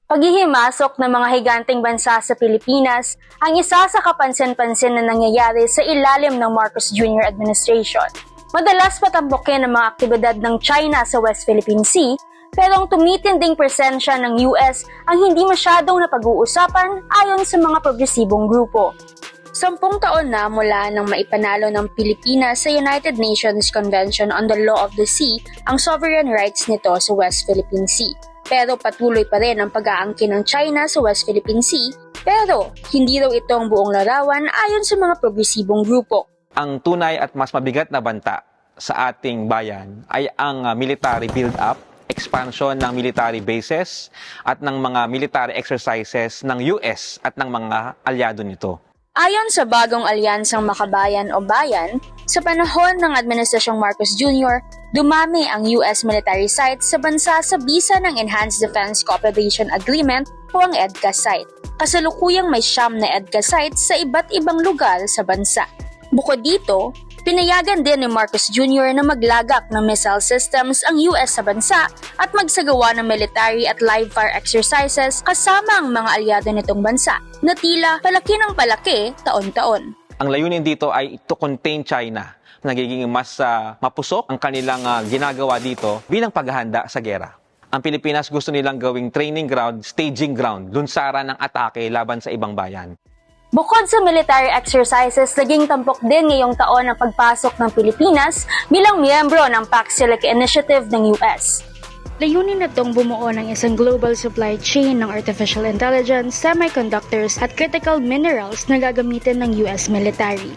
Paghihimasok ng mga higanteng bansa sa Pilipinas ang isa sa kapansin-pansin na nangyayari sa ilalim ng Marcos Jr. administration. Madalas patambokin ang mga aktibidad ng China sa West Philippine Sea, pero ang tumitinding presensya ng US ang hindi masyadong napag-uusapan ayon sa mga progresibong grupo. 10 taon na mula nang maipanalo ng Pilipinas sa United Nations Convention on the Law of the Sea ang sovereign rights nito sa West Philippine Sea. Pero patuloy pa rin ang pag-aangkin ng China sa West Philippine Sea, pero hindi raw ito ang buong larawan ayon sa mga progresibong grupo. Ang tunay at mas mabigat na banta sa ating bayan ay ang military build-up, expansion ng military bases at ng mga military exercises ng US at ng mga alyado nito. Ayon sa bagong alyansang Makabayan o Bayan, sa panahon ng Administrasyong Marcos Jr., dumami ang US military sites sa bansa sa bisa ng Enhanced Defense Cooperation Agreement o ang EDCA site. Kasalukuyang may 9 na EDCA sites sa iba't ibang lugar sa bansa. Bukod dito, pinayagan din ni Marcos Jr. na maglagak ng missile systems ang US sa bansa at magsagawa ng military at live fire exercises kasama ang mga alyado nitong bansa na tila palaki ng palaki taon-taon. Ang layunin dito ay to contain China. Nagiging mas mapusok ang kanilang ginagawa dito bilang paghahanda sa gera. Ang Pilipinas gusto nilang gawing training ground, staging ground, lunsaran ng atake laban sa ibang bayan. Bukod sa military exercises, naging tampok din ngayong taon ang pagpasok ng Pilipinas bilang miyembro ng Pax-Silica Initiative ng US. Layunin na itong bumuo ng isang global supply chain ng artificial intelligence, semiconductors at critical minerals na gagamitin ng US military.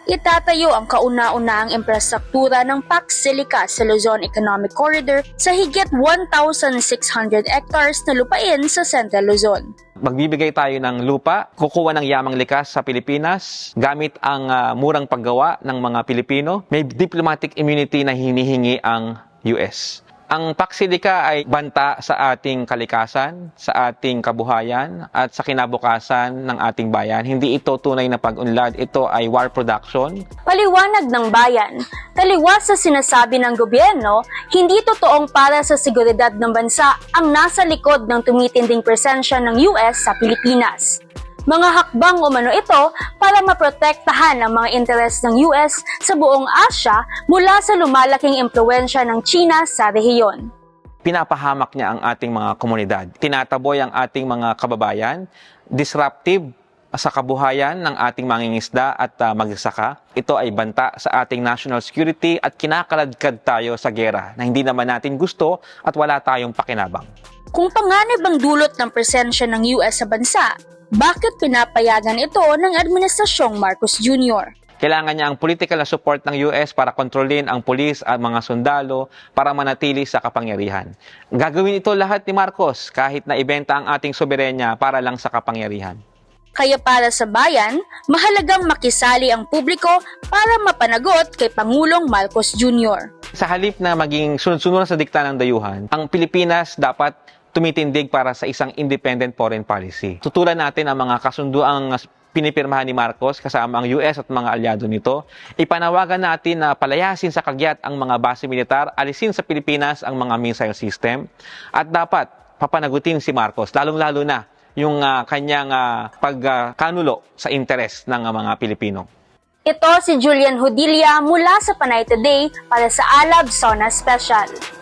Itatayo ang kauna-unahang infrastruktura ng Pax-Silica sa Luzon Economic Corridor sa higit 1,600 hectares na lupain sa Central Luzon. Magbibigay tayo ng lupa, kukuha ng yamang likas sa Pilipinas, gamit ang murang paggawa ng mga Pilipino. May diplomatic immunity na hinihingi ang US. Ang Pax-Silica ay banta sa ating kalikasan, sa ating kabuhayan, at sa kinabukasan ng ating bayan. Hindi ito tunay na pag-unlad, ito ay war production. Paliwanag ng bayan, taliwas sa sinasabi ng gobyerno, hindi totoong para sa seguridad ng bansa ang nasa likod ng tumitinding presensya ng US sa Pilipinas. Mga hakbang umano ito para maprotektahan ang mga interes ng US sa buong Asya mula sa lumalaking impluwensya ng China sa rehiyon. Pinapahamak niya ang ating mga komunidad. Tinataboy ang ating mga kababayan, disruptive sa kabuhayan ng ating mangingisda at magsasaka. Ito ay banta sa ating national security at kinakaladkad tayo sa gera na hindi naman natin gusto at wala tayong pakinabang. Kung panganib ang dulot ng presensya ng US sa bansa, bakit pinapayagan ito ng Administrasyong Marcos Jr.? Kailangan niya ang political na support ng US para kontrolin ang pulis at mga sundalo para manatili sa kapangyarihan. Gagawin ito lahat ni Marcos kahit na ibenta ang ating soberenya para lang sa kapangyarihan. Kaya para sa bayan, mahalagang makisali ang publiko para mapanagot kay Pangulong Marcos Jr. Sa halip na maging sunod-sunod sa dikta ng dayuhan, ang Pilipinas dapat tumitindig para sa isang independent foreign policy. Tutulan natin ang mga kasunduang pinipirmahan ni Marcos kasama ang US at mga alyado nito. Ipanawagan natin na palayasin sa kagyat ang mga base militar, alisin sa Pilipinas ang mga missile system, at dapat papanagutin si Marcos, lalong-lalo na yung kanyang pagkanulo sa interes ng mga Pilipino. Ito si Julian Hodilla mula sa Panay Today para sa Alab Zona Special.